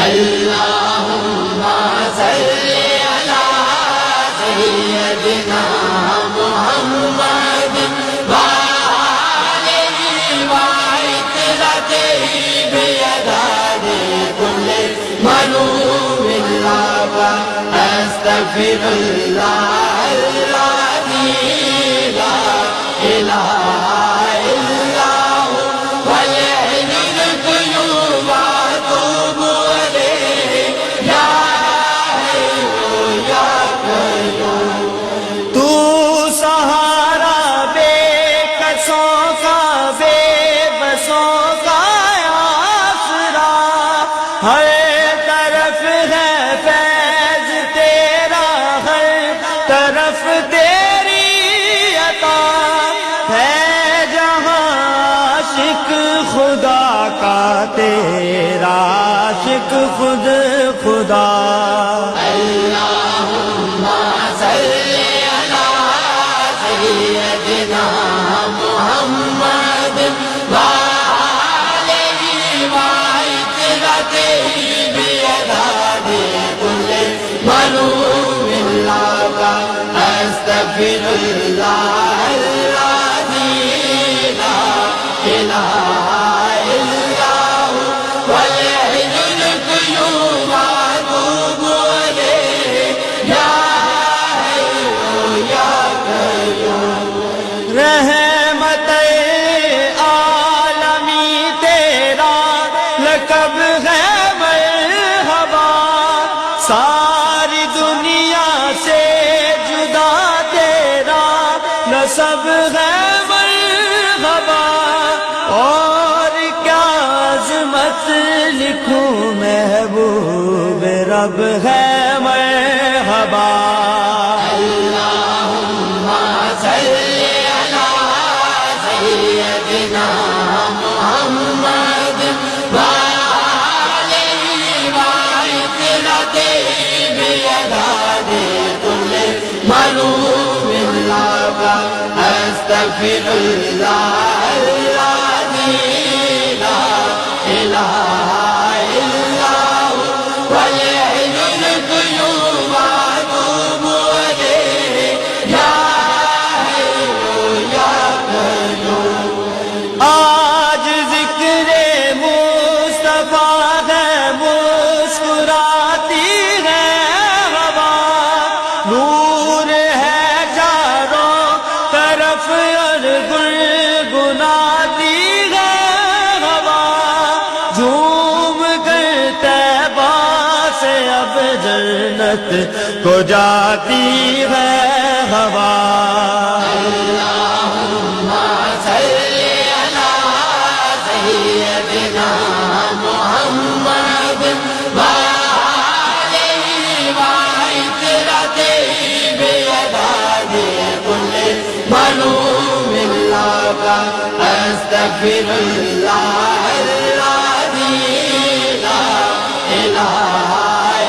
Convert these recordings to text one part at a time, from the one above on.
اللہم صلی علی سیدنا محمد وآلہ وعطرتہ بیداد کل ملوم اللہ استغفر اللہ الذی لا الہ الا هو والحی القیوم واتوب الیہ یا حی یا قیوم۔ تو سہارا بے کسوں کا بے بسوں کا آسرا، ہر طرف ہے فیض تیرا، ہر طرف تیری عطا ہے، جہاں عاشق خدا کا تیرا عاشق خود خدا۔ اللہم صلی علی سیدنا محمد وآلہ وعطرتہ بیداد کل ملوم اللہ استغفر اللہ الذی لا الہ الا هو والحی القیوم واتوب الیہ یا حی یا قیوم۔ رحمت عالمی تیرا لقب ہے مرحبا، ساری دنیا سے جدا تیرا نسب ہے مرحبا، اور کیا عظمت لکھوں محبوب رب ہے مرحبا۔ اللہم صلی علی سیدنا محمد وآلہ وعطرتہ بیداد کل ملوم اللہ استغفر اللہ الذی لا الہ الا هو والحی القیوم واتوب الیہ یا حی یا قیوم۔ آج ذکر مصطفیٰ ہے، مسکراتی ہے ہوا، نور ہے چاروں طرف اور گنگناتی ہے ہوا، جھوم کر طیبہ سے اب جنت کو جاتی ہے ہوا۔ اللہم صلی علی سیدنا محمد وآلہ وعطرتہ بیداد کل ملوم اللہ استغفر اللہ الذی لا الہ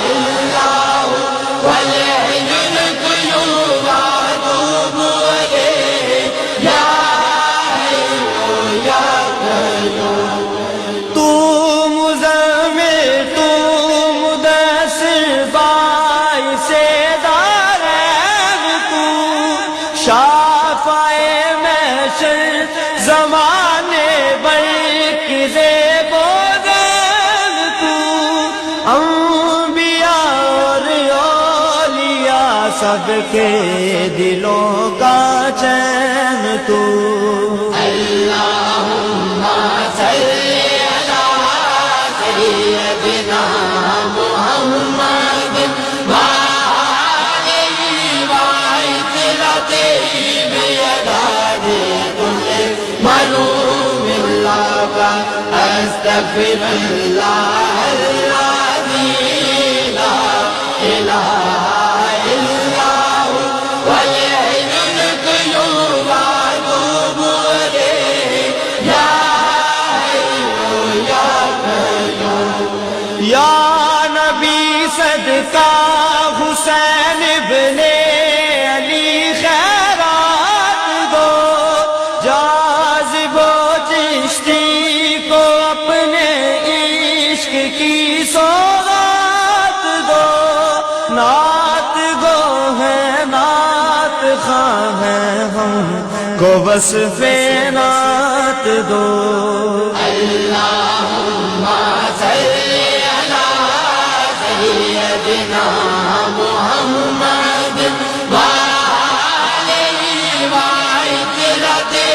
الا هو والحی القیوم واتوب الیہ یا حی یا قیوم۔ تو مزمل تو مدثر باعث دارین، تو شافع محشر زمانے برق زیب و زین، تو انبیاء اور اولیاء سب کے دلوں کا چین، تو اللہم صلی علی سیدنا محمد وآلہ وعطرتہ بیداد کل ملوم اللہ استغفر اللہ الذی لا الہ الا هو والحی القیوم واتوب الیہ یا حی یا قیوم۔ یا نبی صدقہ حسین ابن علی خیرات دو، جاذب و چشتی کو اپنے عشق کی سو نعت گو ہے نعت خواہ ہیں ہم کو وصف نعت دو اللہم صلی علی سیدنا محمد وآلہ وعطرتہ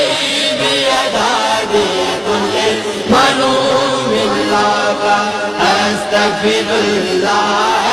بیداد کل منوم اللہ استغفر اللہ